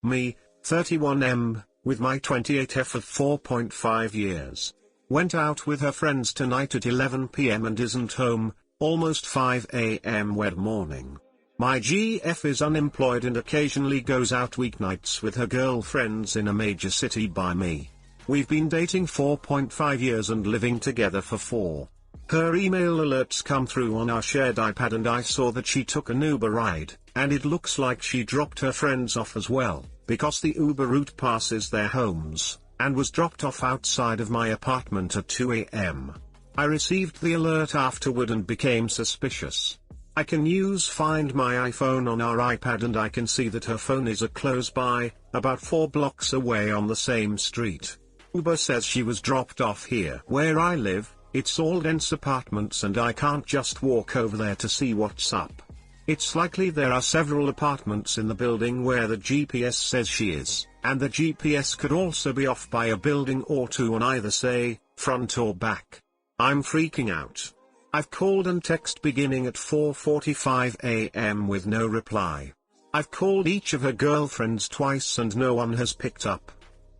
Me, 31M, with my 28F of 4.5 years. Went out with her friends tonight at 11 PM and isn't home, almost 5 AM Wed morning. My GF is unemployed and occasionally goes out weeknights with her girlfriends in a major city by me. We've been dating 4.5 years and living together for 4. Her email alerts come through on our shared iPad and I saw that she took an Uber ride, and it looks like she dropped her friends off as well, because the Uber route passes their homes, and was dropped off outside of my apartment at 2 AM. I received the alert afterward and became suspicious. I can use Find My iPhone on our iPad and I can see that her phone is close by, about 4 blocks away on the same street. Uber says she was dropped off here. Where I live, it's all dense apartments and I can't just walk over there to see what's up. It's likely there are several apartments in the building where the GPS says she is, and the GPS could also be off by a building or two on either say, front or back. I'm freaking out. I've called and texted beginning at 4:45 AM with no reply. I've called each of her girlfriends twice and no one has picked up.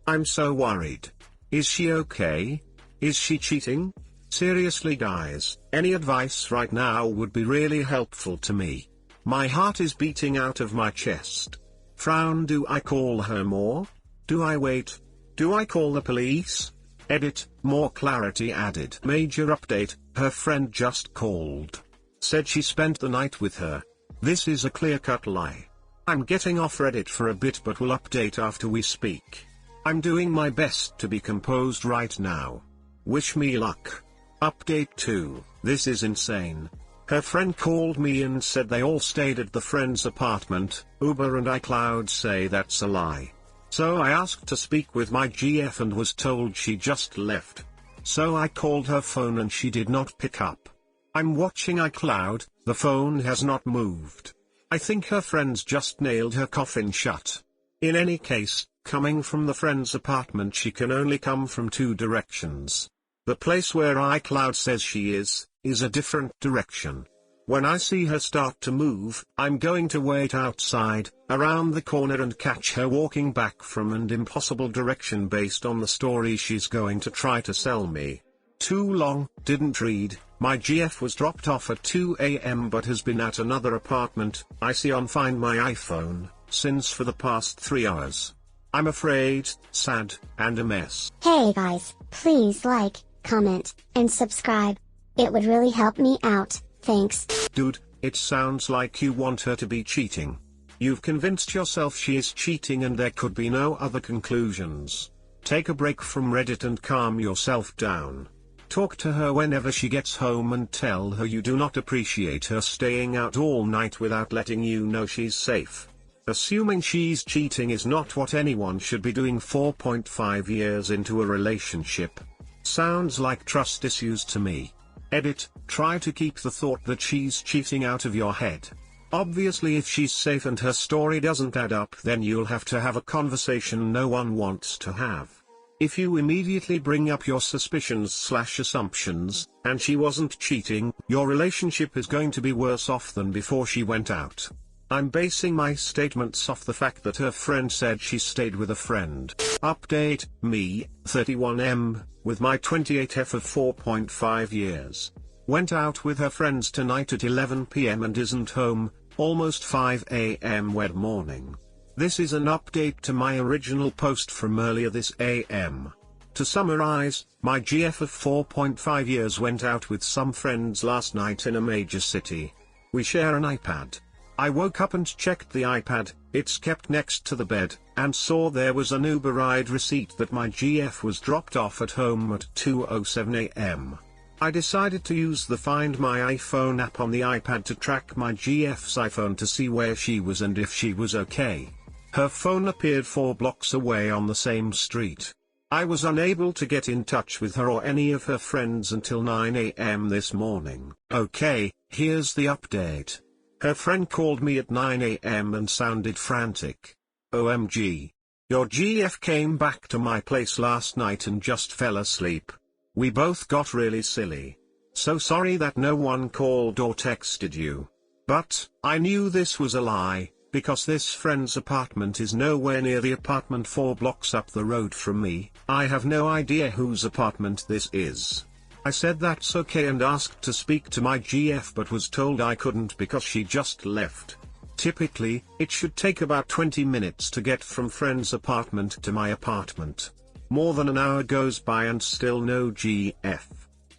I'm so worried. Is she okay? Is she cheating? Seriously guys, any advice right now would be really helpful to me. My heart is beating out of my chest. Frown. Do I call her more? Do I wait? Do I call the police? Edit, more clarity added. Major update, her friend just called. Said she spent the night with her. This is a clear-cut lie. I'm getting off Reddit for a bit but will update after we speak. I'm doing my best to be composed right now. Wish me luck. Update 2, this is insane. Her friend called me and said they all stayed at the friend's apartment. Uber and iCloud say that's a lie. So I asked to speak with my GF and was told she just left. So I called her phone and she did not pick up. I'm watching iCloud, the phone has not moved. I think her friends just nailed her coffin shut. In any case, coming from the friend's apartment she can only come from 2 directions. The place where iCloud says she is a different direction. When I see her start to move, I'm going to wait outside, around the corner and catch her walking back from an impossible direction based on the story she's going to try to sell me. Too long, didn't read. My GF was dropped off at 2 AM but has been at another apartment, I see on Find My iPhone, since for the past 3 hours. I'm afraid, sad, and a mess. Hey guys, please like, comment, and subscribe. It would really help me out, thanks. Dude, it sounds like you want her to be cheating. You've convinced yourself she is cheating and there could be no other conclusions. Take a break from Reddit and calm yourself down. Talk to her whenever she gets home and tell her you do not appreciate her staying out all night without letting you know she's safe. Assuming she's cheating is not what anyone should be doing 4.5 years into a relationship. Sounds like trust issues to me. Edit, try to keep the thought that she's cheating out of your head. Obviously if she's safe and her story doesn't add up then you'll have to have a conversation no one wants to have. If you immediately bring up your suspicions/assumptions, and she wasn't cheating, your relationship is going to be worse off than before she went out. I'm basing my statements off the fact that her friend said she stayed with a friend. Update, me, 31M, with my 28F of 4.5 years. Went out with her friends tonight at 11 PM and isn't home, almost 5 AM Wed morning. This is an update to my original post from earlier this AM. To summarize, my GF of 4.5 years went out with some friends last night in a major city. We share an iPad. I woke up and checked the iPad, it's kept next to the bed, and saw there was an Uber ride receipt that my GF was dropped off at home at 2:07 AM. I decided to use the Find My iPhone app on the iPad to track my GF's iPhone to see where she was and if she was okay. Her phone appeared 4 blocks away on the same street. I was unable to get in touch with her or any of her friends until 9 AM this morning. Okay, here's the update. Her friend called me at 9 AM and sounded frantic. OMG. Your GF came back to my place last night and just fell asleep. We both got really silly. So sorry that no one called or texted you. But, I knew this was a lie. Because this friend's apartment is nowhere near the apartment 4 blocks up the road from me, I have no idea whose apartment this is. I said that's okay and asked to speak to my GF but was told I couldn't because she just left. Typically, it should take about 20 minutes to get from friend's apartment to my apartment. More than an hour goes by and still no GF.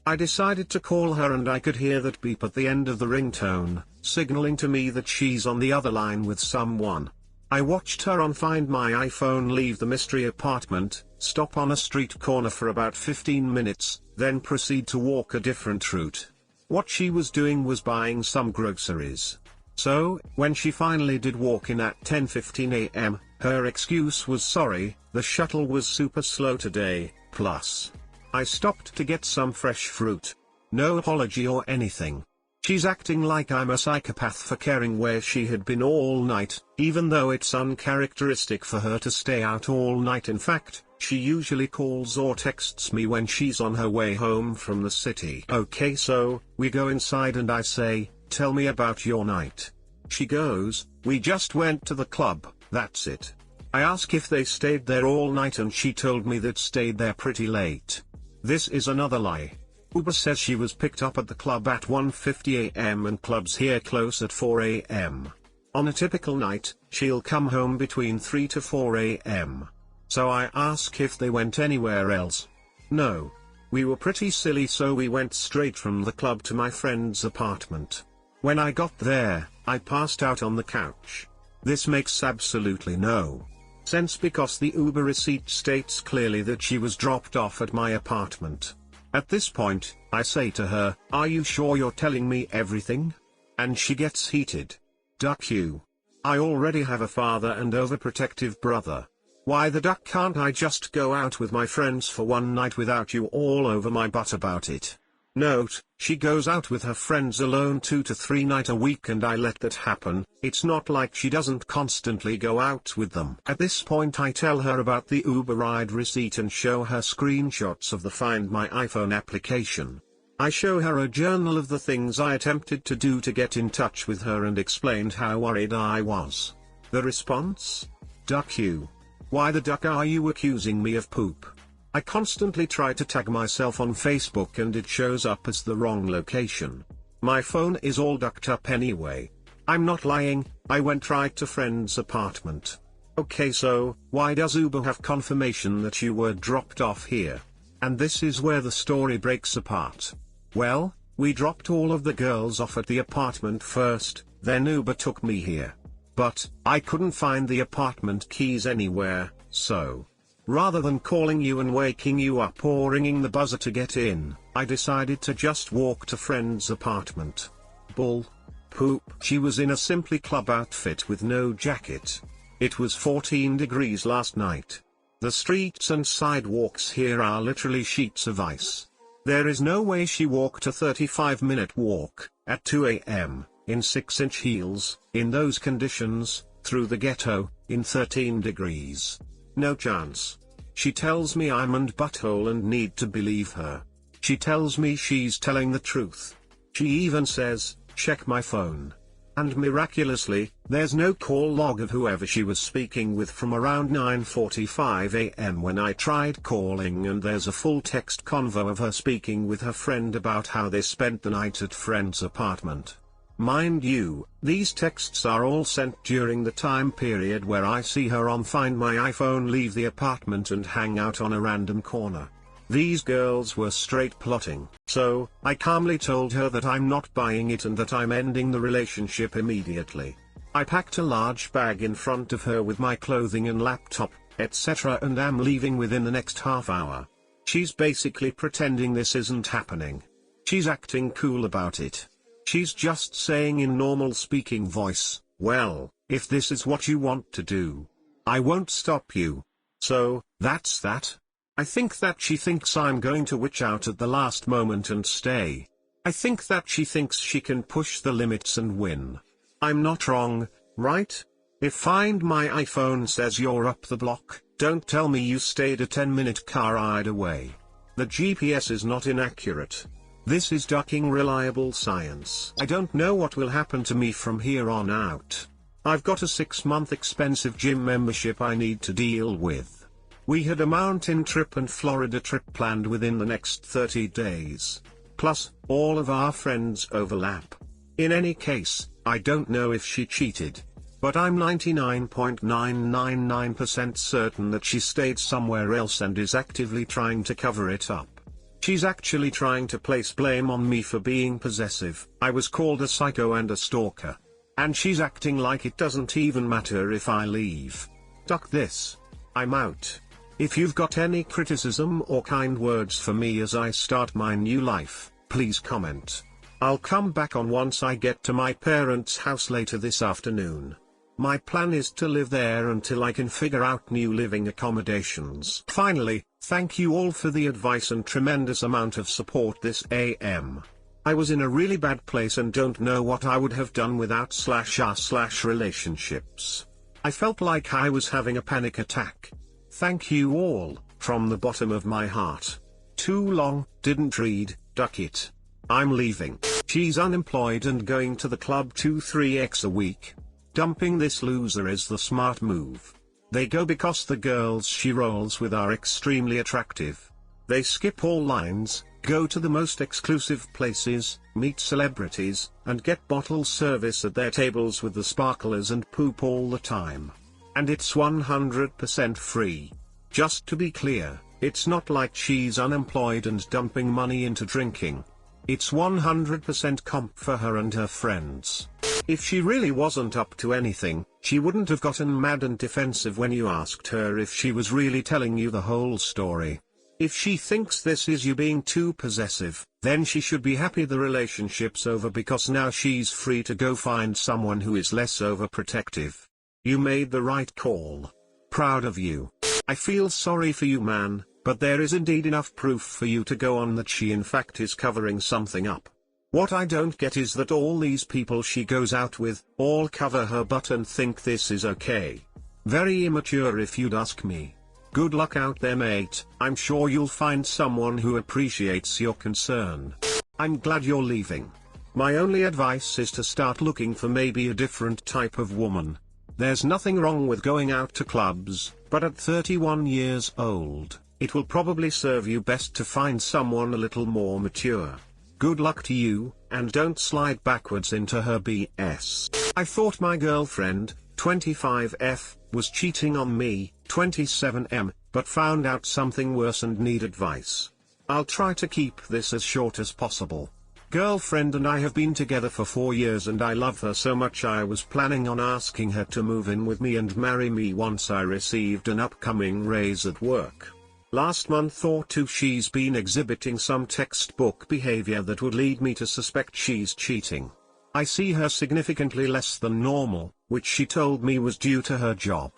I decided to call her and I could hear that beep at the end of the ringtone, signaling to me that she's on the other line with someone. I watched her on Find My iPhone leave the mystery apartment, stop on a street corner for about 15 minutes, then proceed to walk a different route. What she was doing was buying some groceries. So, when she finally did walk in at 10:15 AM, her excuse was sorry, the shuttle was super slow today, plus I stopped to get some fresh fruit. No apology or anything. She's acting like I'm a psychopath for caring where she had been all night, even though it's uncharacteristic for her to stay out all night. In fact, she usually calls or texts me when she's on her way home from the city. Okay, so, we go inside and I say, tell me about your night. She goes, we just went to the club, that's it. I ask if they stayed there all night and she told me that stayed there pretty late. This is another lie. Uber says she was picked up at the club at 1:50 AM and clubs here close at 4 AM. On a typical night, she'll come home between 3 to 4 AM. So I ask if they went anywhere else. No. We were pretty silly so we went straight from the club to my friend's apartment. When I got there, I passed out on the couch. This makes absolutely no sense because the Uber receipt states clearly that she was dropped off at my apartment. At this point, I say to her, are you sure you're telling me everything? And she gets heated. Duck you. I already have a father and overprotective brother. Why the duck can't I just go out with my friends for one night without you all over my butt about it? Note, she goes out with her friends alone 2 to 3 nights a week and I let that happen. It's not like she doesn't constantly go out with them. At this point I tell her about the Uber ride receipt and show her screenshots of the Find My iPhone application. I show her a journal of the things I attempted to do to get in touch with her and explained how worried I was. The response? Duck you. Why the duck are you accusing me of poop? I constantly try to tag myself on Facebook and it shows up as the wrong location. My phone is all ducked up anyway. I'm not lying, I went right to friend's apartment. Okay, so, why does Uber have confirmation that you were dropped off here? And this is where the story breaks apart. Well, we dropped all of the girls off at the apartment first, then Uber took me here. But, I couldn't find the apartment keys anywhere, so rather than calling you and waking you up or ringing the buzzer to get in, I decided to just walk to friend's apartment. Bull. Poop. She was in a Simply Club outfit with no jacket. It was 14 degrees last night. The streets and sidewalks here are literally sheets of ice. There is no way she walked a 35-minute walk, at 2 AM, in 6-inch heels, in those conditions, through the ghetto, in 13 degrees. No chance. She tells me I'm and butthole and need to believe her. She tells me she's telling the truth. She even says, check my phone. And miraculously, there's no call log of whoever she was speaking with from around 9:45 AM when I tried calling, and there's a full text convo of her speaking with her friend about how they spent the night at friend's apartment. Mind you, these texts are all sent during the time period where I see her on Find My iPhone leave the apartment and hang out on a random corner. These girls were straight plotting. So, I calmly told her that I'm not buying it and that I'm ending the relationship immediately. I packed a large bag in front of her with my clothing and laptop, etc., and am leaving within the next half hour. She's basically pretending this isn't happening. She's acting cool about it. She's just saying in normal speaking voice, well, if this is what you want to do, I won't stop you. So, that's that. I think that she thinks I'm going to witch out at the last moment and stay. I think that she thinks she can push the limits and win. I'm not wrong, right? If Find My iPhone says you're up the block, don't tell me you stayed a 10-minute car ride away. The GPS is not inaccurate. This is ducking reliable science. I don't know what will happen to me from here on out. I've got a 6-month expensive gym membership I need to deal with. We had a mountain trip and Florida trip planned within the next 30 days. Plus, all of our friends overlap. In any case, I don't know if she cheated. But I'm 99.999% certain that she stayed somewhere else and is actively trying to cover it up. She's actually trying to place blame on me for being possessive. I was called a psycho and a stalker. And she's acting like it doesn't even matter if I leave. Duck this. I'm out. If you've got any criticism or kind words for me as I start my new life, please comment. I'll come back on once I get to my parents' house later this afternoon. My plan is to live there until I can figure out new living accommodations. Finally, thank you all for the advice and tremendous amount of support this AM. I was in a really bad place and don't know what I would have done without /r/relationships. I felt like I was having a panic attack. Thank you all, from the bottom of my heart. Too long, didn't read, duck it. I'm leaving. She's unemployed and going to the club 2-3x a week. Dumping this loser is the smart move. They go because the girls she rolls with are extremely attractive. They skip all lines, go to the most exclusive places, meet celebrities, and get bottle service at their tables with the sparklers and poop all the time. And it's 100% free. Just to be clear, it's not like she's unemployed and dumping money into drinking. It's 100% comp for her and her friends. If she really wasn't up to anything, she wouldn't have gotten mad and defensive when you asked her if she was really telling you the whole story. If she thinks this is you being too possessive, then she should be happy the relationship's over because now she's free to go find someone who is less overprotective. You made the right call. Proud of you. I feel sorry for you, man, but there is indeed enough proof for you to go on that she in fact is covering something up. What I don't get is that all these people she goes out with, all cover her butt and think this is okay. Very immature if you'd ask me. Good luck out there, mate. I'm sure you'll find someone who appreciates your concern. I'm glad you're leaving. My only advice is to start looking for maybe a different type of woman. There's nothing wrong with going out to clubs, but at 31 years old, it will probably serve you best to find someone a little more mature. Good luck to you, and don't slide backwards into her BS. I thought my girlfriend, 25F, was cheating on me, 27M, but found out something worse and need advice. I'll try to keep this as short as possible. Girlfriend and I have been together for 4 years and I love her so much I was planning on asking her to move in with me and marry me once I received an upcoming raise at work. Last month or two she's been exhibiting some textbook behavior that would lead me to suspect she's cheating. I see her significantly less than normal, which she told me was due to her job.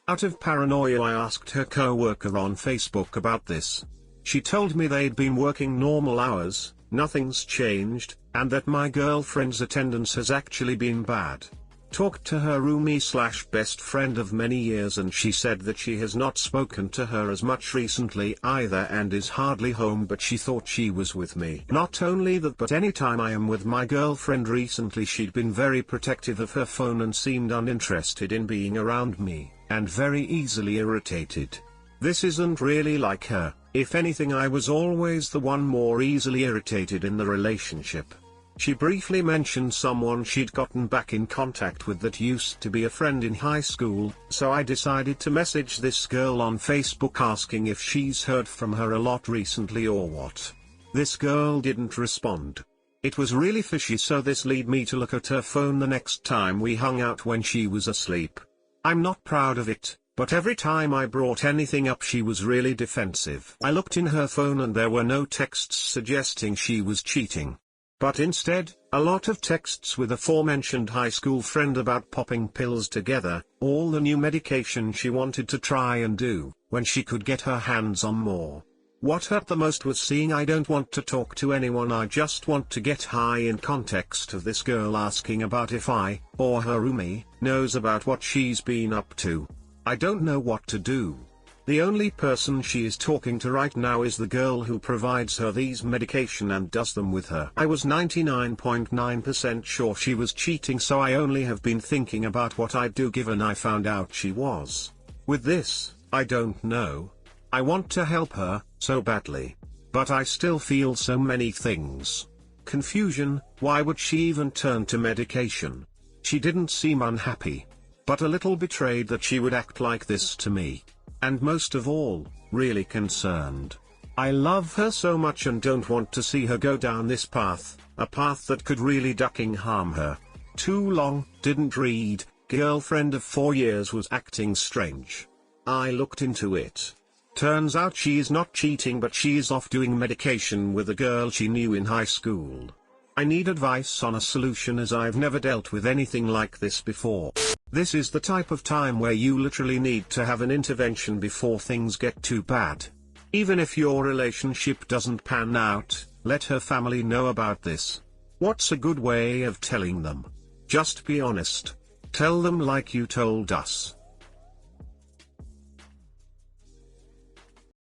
Out of paranoia I asked her coworker on Facebook about this. She told me they'd been working normal hours, nothing's changed, and that my girlfriend's attendance has actually been bad. Talked to her roomie/best friend of many years and she said that she has not spoken to her as much recently either and is hardly home, but she thought she was with me. Not only that, but anytime I am with my girlfriend recently she'd been very protective of her phone and seemed uninterested in being around me, and very easily irritated. This isn't really like her. If anything, I was always the one more easily irritated in the relationship. She briefly mentioned someone she'd gotten back in contact with that used to be a friend in high school, so I decided to message this girl on Facebook asking if she's heard from her a lot recently or what. This girl didn't respond. It was really fishy, so this led me to look at her phone the next time we hung out when she was asleep. I'm not proud of it, but every time I brought anything up she was really defensive. I looked in her phone and there were no texts suggesting she was cheating. But instead, a lot of texts with aforementioned high school friend about popping pills together, all the new medication she wanted to try and do, when she could get her hands on more. What hurt the most was seeing I don't want to talk to anyone, I just want to get high in context of this girl asking about if I, or her roomie, knows about what she's been up to. I don't know what to do. The only person she is talking to right now is the girl who provides her these medication and does them with her. I was 99.9% sure she was cheating, so I only have been thinking about what I'd do given I found out she was. With this, I don't know. I want to help her, so badly. But I still feel so many things. Confusion, why would she even turn to medication? She didn't seem unhappy. But a little betrayed that she would act like this to me. And most of all, really concerned. I love her so much and don't want to see her go down this path, a path that could really harm her. Too long, didn't read, girlfriend of 4 years was acting strange. I looked into it. Turns out she is not cheating, but she is off doing medication with a girl she knew in high school. I need advice on a solution as I've never dealt with anything like this before. This is the type of time where you literally need to have an intervention before things get too bad. Even if your relationship doesn't pan out, let her family know about this. What's a good way of telling them? Just be honest. Tell them like you told us.